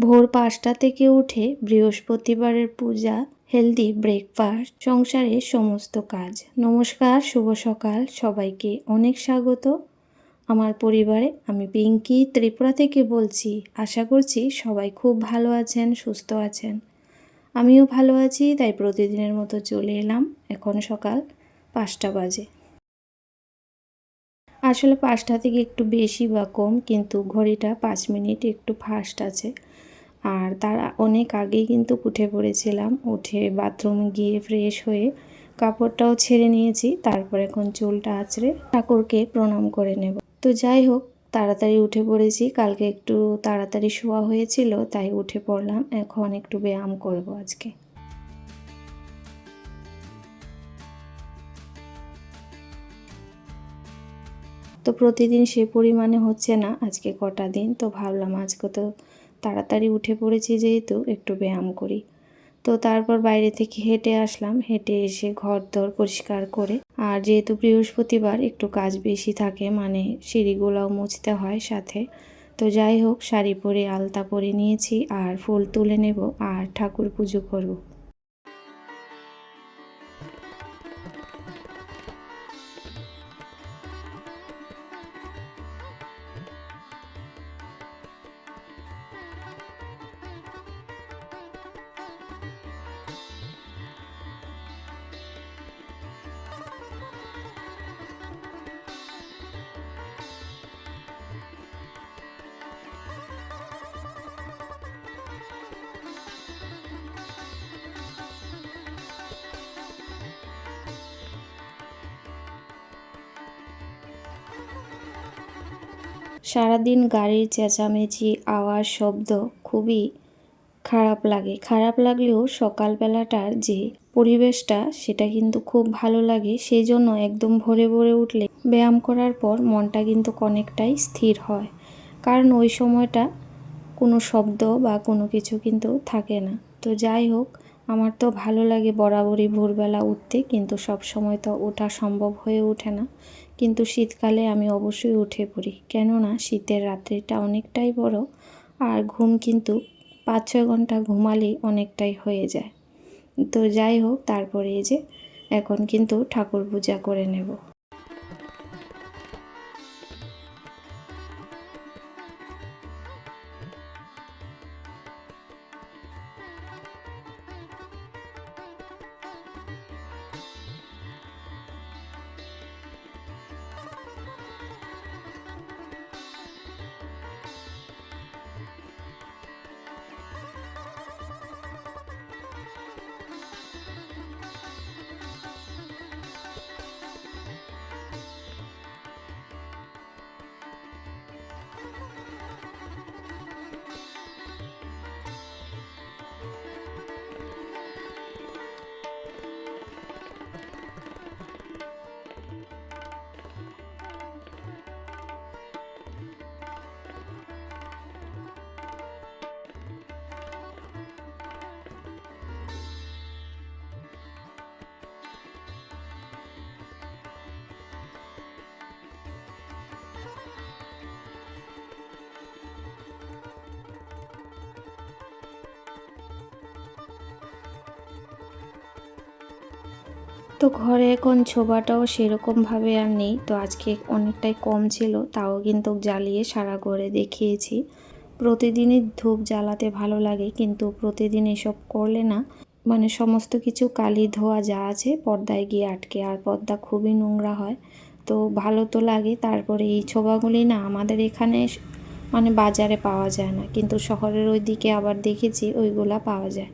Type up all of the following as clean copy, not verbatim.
ভোর ৫টা থেকে উঠে বৃহস্পতিবারের পূজা, হেলদি ব্রেকফাস্ট, সংসারের সমস্ত কাজ। নমস্কার, শুভ সকাল সবাইকে। অনেক স্বাগত আমার পরিবারে। আমি পিঙ্কি ত্রিপুরা থেকে বলছি। আশা করছি সবাই খুব ভালো আছেন, সুস্থ আছেন। আমিও ভালো আছি, তাই প্রতিদিনের মতো চলে এলাম। এখন সকাল ৫টা বাজে। আসলে ৫টা থেকে একটু বেশি বা কম, কিন্তু ঘড়িটা ৫ মিনিট একটু ফাস্ট আছে। আর তার অনেক আগেই কিন্তু উঠে পড়েছিলাম। উঠে বাথরুমে গিয়ে ফ্রেশ হয়ে কাপড়টাও ছেড়ে নিয়েছি। তারপর এখন চুলটা আঁচড়ে ঠাকুরকে প্রণাম করে নেব। তো যাই হোক, তাড়াতাড়ি উঠে পড়েছি। কালকে একটু তাড়াতাড়ি শোয়া হয়েছিল, তাই উঠে পড়লাম। এখন একটু ব্যায়াম করব আজকে। তো প্রতিদিন সে পরিমাণে হচ্ছে না, আজকে কটা দিন তো ভাবলাম আজকে তো তাড়াতাড়ি উঠে পড়েছি যেহেতু একটু ব্যায়াম করি। তো তারপর বাইরে থেকে হেঁটে আসলাম। হেঁটে এসে ঘরদোর পরিষ্কার করে, আর যেহেতু বৃহস্পতিবার একটু কাজ বেশি থাকে, মানে সিঁড়িগুলোও মুছতে হয় সাথে। তো যাই হোক, শাড়ি পরে আলতা পরে নিয়েছি আর ফুল তুলে নেব আর ঠাকুর পুজো করব। সারাদিন গাড়ির চেঁচামেচি, আওয়াজ, শব্দ খুবই খারাপ লাগে। খারাপ লাগলেও সকালবেলাটার যে পরিবেশটা, সেটা কিন্তু খুব ভালো লাগে। সেই জন্য একদম ভোরে ভোরে উঠলে ব্যায়াম করার পর মনটা কিন্তু অনেকটাই স্থির হয়। কারণ ওই সময়টা কোনো শব্দ বা কোনো কিছু কিন্তু থাকে না। তো যাই হোক, আমার তো ভালো লাগে বরাবরই ভোরবেলা উঠতে, কিন্তু সব সময় তো ওঠা সম্ভব হয়ে ওঠে না। কিন্তু শীতকালে আমি অবশ্যই উঠে পড়ি, কেননা শীতের রাত্রিটা অনেকটাই বড়, আর ঘুম কিন্তু ৫-৬ ঘন্টা ঘুমালেই অনেকটাই হয়ে যায়। তো যাই হোক, তারপরে এই যে এখন কিন্তু ঠাকুর পূজা করে নেব। তো ঘরে এখন ছোবাটাও সেরকমভাবে আর নেই। তো আজকে অনেকটাই কম ছিল, তাও কিন্তু জ্বালিয়ে সারা ঘরে দেখিয়েছি। প্রতিদিনই ধূপ জ্বালাতে ভালো লাগে, কিন্তু প্রতিদিন এসব করলে না, মানে সমস্ত কিছু কালি ধোয়া যা আছে পর্দায় গিয়ে আটকে, আর পর্দা খুবই নোংরা হয়। তো ভালো তো লাগে। তারপরে এই ছোবাগুলি না আমাদের এখানে মানে বাজারে পাওয়া যায় না, কিন্তু শহরের ওই দিকে আবার দেখেছি ওইগুলা পাওয়া যায়।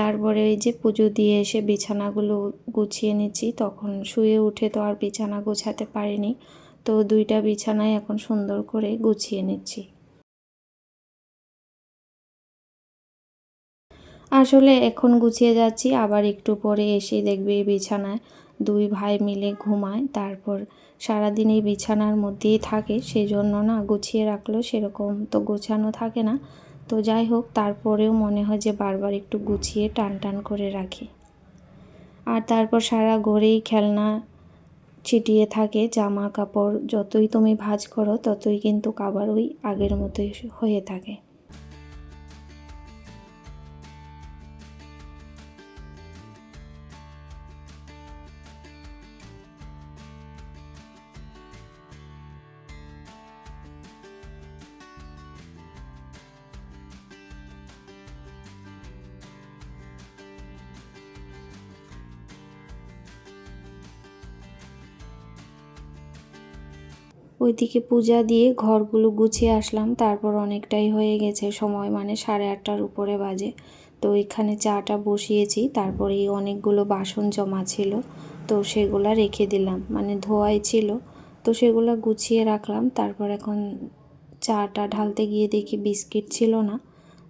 তারপরে এই যে পুজো দিয়ে এসে বিছানাগুলো গুছিয়ে নিচ্ছি। তখন শুয়ে উঠে তো আর বিছানা গোছাতে পারিনি, তো 2টা বিছানায় এখন সুন্দর করে গুছিয়ে নিচ্ছি। আসলে এখন গুছিয়ে যাচ্ছি, আবার একটু পরে এসে দেখবে বিছানায় 2 ভাই মিলে ঘুমায়। তারপর সারাদিন এই বিছানার মধ্যেই থাকে, সেই জন্য না গুছিয়ে রাখলেও সেরকম তো গোছানো থাকে না। তো যাই হোক, তারপরেও মনে হয় যে বারবার একটু গুছিয়ে টান টান করে রাখি। আর তারপর সারা ঘরেই খেলনা ছিটিয়ে থাকে, জামা কাপড় যতই তুমি ভাঁজ করো ততই কিন্তু আবার ওই আগের মতোই হয়ে থাকে। ওইদিকে পূজা দিয়ে ঘরগুলো গুছিয়ে আসলাম। তারপর অনেকটাই হয়ে গেছে সময়, মানে 8:30টার উপরে বাজে। তো এখানে চাটা বসিয়েছি, তারপরে অনেকগুলো বাসন জমা ছিল, তো সেগুলো রেখে দিলাম, মানে ধোয়াই ছিল, তো সেগুলো গুছিয়ে রাখলাম। তারপর এখন চাটা ঢালতে গিয়ে দেখি বিস্কিট ছিল না,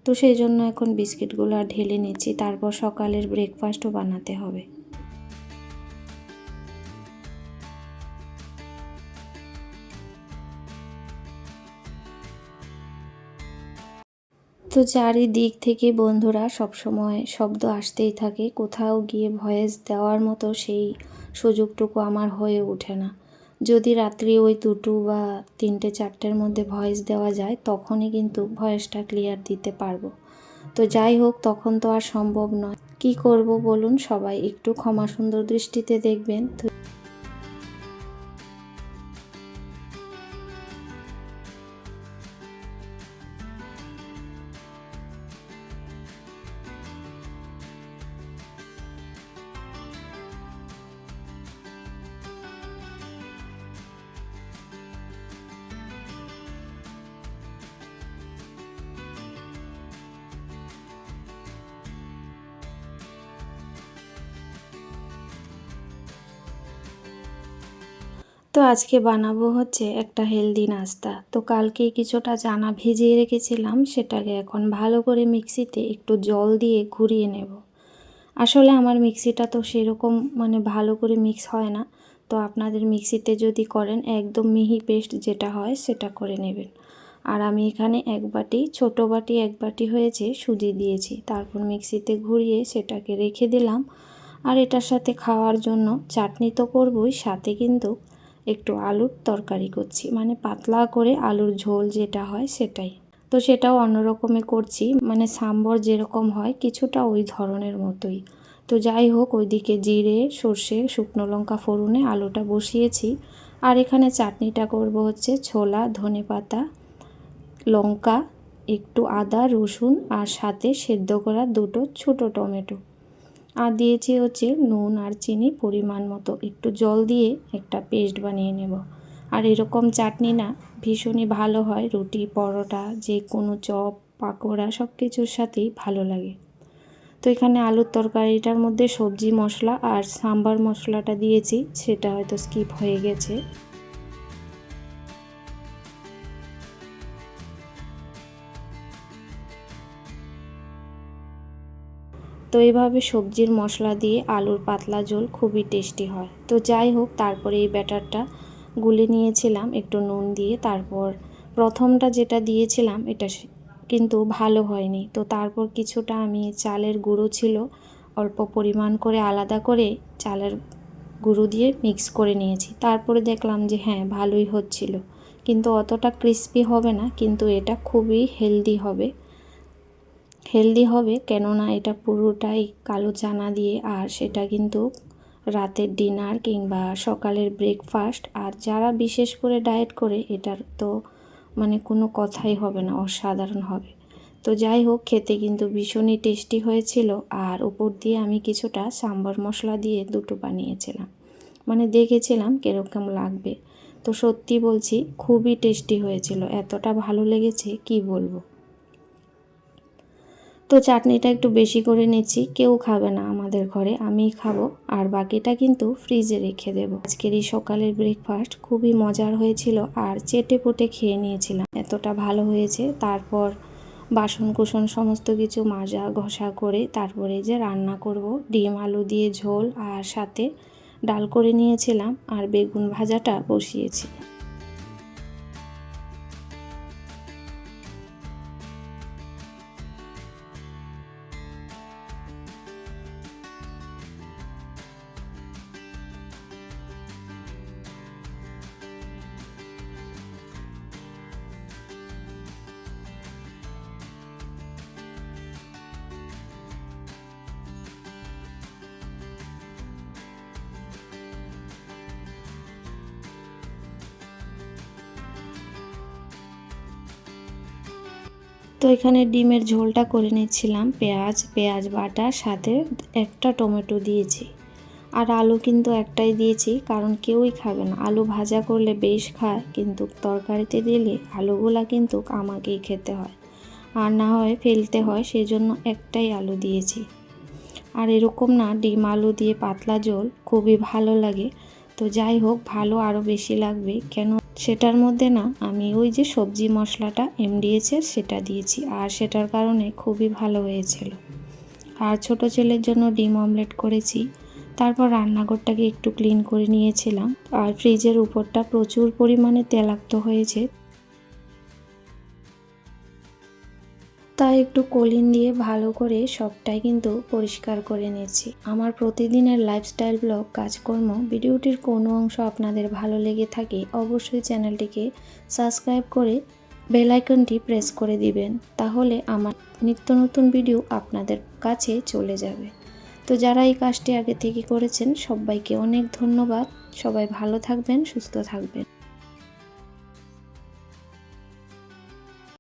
তো সেই জন্য এখন বিস্কিটগুলো ঢেলে নিচ্ছি। তারপর সকালের ব্রেকফাস্টও বানাতে হবে। তো চারিদিক থেকে বন্ধুরা সবসময় শব্দ আসতেই থাকে, কোথাও গিয়ে ভয়েস দেওয়ার মতো সেই সুযোগটুকু আমার হয়ে ওঠে না। যদি রাত্রি ওই 2 বা 3টে 4টের মধ্যে ভয়েস দেওয়া যায়, তখনই কিন্তু ভয়েসটা ক্লিয়ার দিতে পারবো। তো যাই হোক, তখন তো আর সম্ভব নয়, কি করব বলুন, সবাই একটু ক্ষমা সুন্দর দৃষ্টিতে দেখবেন। তো আজকে বানাবো হচ্ছে একটা হেলদি নাস্তা। তো কালকে কিছুটা চানা ভিজিয়ে রেখেছিলাম, সেটাকে এখন ভালো করে মিক্সিতে একটু জল দিয়ে ঘুরিয়ে নেব। আসলে আমার মিক্সিটা তো সেরকম মানে ভালো করে মিক্স হয় না, তো আপনাদের মিক্সিতে যদি করেন একদম মিহি পেস্ট যেটা হয় সেটা করে নেবেন। আর আমি এখানে 1 বাটি, ছোটো বাটি 1 বাটি হয়েছে সুজি দিয়েছি। তারপর মিক্সিতে ঘুরিয়ে সেটাকে রেখে দিলাম। আর এটার সাথে খাওয়ার জন্য চাটনি তো করবই, সাথে কিন্তু একটু আলুর তরকারি করছি, মানে পাতলা করে আলুর ঝোল যেটা হয় সেটাই। তো সেটাও অন্যরকমে করছি, মানে সাম্বর যেরকম হয় কিছুটা ওই ধরনের মতোই। তো যাই হোক, ওইদিকে জিরে, সর্ষে, শুকনো লঙ্কা ফোড়নে আলুটা বসিয়েছি। আর এখানে চাটনিটা করব হচ্ছে ছোলা, ধনেপাতা, লঙ্কা, একটু আদা, রসুন, আর সাথে সেদ্ধ করা 2টো ছোটো টমেটো। আর দিয়েছি হচ্ছে নুন আর চিনি পরিমাণ মতো, একটু জল দিয়ে একটা পেস্ট বানিয়ে নেব। আর এরকম চাটনি না ভীষণই ভালো হয় রুটি, পরোটা, যে কোনো চপ, পাকোড়া সব কিছুর সাথেই ভালো লাগে। তো এখানে আলুর তরকারিটার মধ্যে সবজি মশলা আর সাম্বার মশলাটা দিয়েছি, সেটা হয়তো স্কিপ হয়ে গেছে। তো এইভাবে সবজির মশলা দিয়ে আলুর পাতলা ঝোল খুবই টেস্টি হয়। তো যাই হোক, তারপরে এই ব্যাটারটা গুলে নিয়েছিলাম একটু নুন দিয়ে। তারপর প্রথমটা যেটা দিয়েছিলাম এটা কিন্তু ভালো হয়নি, তো তারপর কিছুটা আমি চালের গুঁড়ো ছিল অল্প পরিমাণ করে আলাদা করে চালের গুঁড়ো দিয়ে মিক্স করে নিয়েছি। তারপরে দেখলাম যে হ্যাঁ, ভালোই হচ্ছিল, কিন্তু অতটা ক্রিস্পি হবে না, কিন্তু এটা খুবই হেলদি হবে কেননা এটা পুরোটাই কালো চানা দিয়ে। আর সেটা কিন্তু রাতের ডিনার কিংবা সকালের ব্রেকফাস্ট, আর যারা বিশেষ করে ডায়েট করে এটার তো মানে কোনো কথাই হবে না, অসাধারণ হবে। তো যাই হোক, খেতে কিন্তু ভীষণই টেস্টি হয়েছিল। আর উপর দিয়ে আমি কিছুটা সাম্বার মশলা দিয়ে 2টো বানিয়েছিলাম, মানে দেখেছিলাম কীরকম লাগবে। তো সত্যি বলছি খুবই টেস্টি হয়েছিল, এতটা ভালো লেগেছে কি বলবো। তো চাটনিটা একটু বেশি করে নিচ্ছি, কেউ খাবে না আমাদের ঘরে, আমিই খাবো, আর বাকিটা কিন্তু ফ্রিজে রেখে দেবো। আজকের এই সকালের ব্রেকফাস্ট খুবই মজার হয়েছিল, আর চেটে পুটে খেয়ে নিয়েছিলাম, এতটা ভালো হয়েছে। তারপর বাসন কুসন সমস্ত কিছু মাজা ঘষা করে তারপরে যে রান্না করব, ডিম আলু দিয়ে ঝোল আর সাথে ডাল করে নিয়েছিলাম, আর বেগুন ভাজাটা বসিয়েছি। তো এখানে ডিমের ঝোলটা করে নিচ্ছিলাম, পেঁয়াজ বাটা সাথে একটা টমেটো দিয়েছি। আর আলু কিন্তু একটাই দিয়েছি, কারণ কেউই খাবে না। আলু ভাজা করলে বেশ খায়, কিন্তু তরকারিতে দিলে আলুগুলা কিন্তু আমাকেই খেতে হয়, আর না হয় ফেলতে হয়, সেই জন্য একটাই আলু দিয়েছি। আর এরকম না ডিম আলু দিয়ে পাতলা ঝোল খুবই ভালো লাগে। তো যাই হোক, ভালো আরও বেশি লাগবে কেন, সেটার মধ্যে না আমি ওই যে সবজি মশলাটা এমডিএচের সেটা দিয়েছি, আর সেটার কারণে খুবই ভালো হয়েছিল। আর ছোট ছেলের জন্য ডিম অমলেট করেছি। তারপর রান্নাঘরটাকে একটু ক্লিন করে নিয়েছিলাম, আর ফ্রিজের উপরটা প্রচুর পরিমাণে তেলাক্ত হয়েছে, তাই একটু কলিন দিয়ে ভালো করে সবটাই কিন্তু পরিষ্কার করে নিয়েছি। আমার প্রতিদিনের লাইফস্টাইল ব্লগ, কাজকর্ম ভিডিওটির কোনো অংশ আপনাদের ভালো লেগে থাকে অবশ্যই চ্যানেলটিকে সাবস্ক্রাইব করে বেল আইকনটি প্রেস করে দিবেন, তাহলে আমার নিত্য নতুন ভিডিও আপনাদের কাছে চলে যাবে। তো যারা এই কাজটি আগে থেকে করেছেন সবাইকে অনেক ধন্যবাদ। সবাই ভালো থাকবেন, সুস্থ থাকবেন।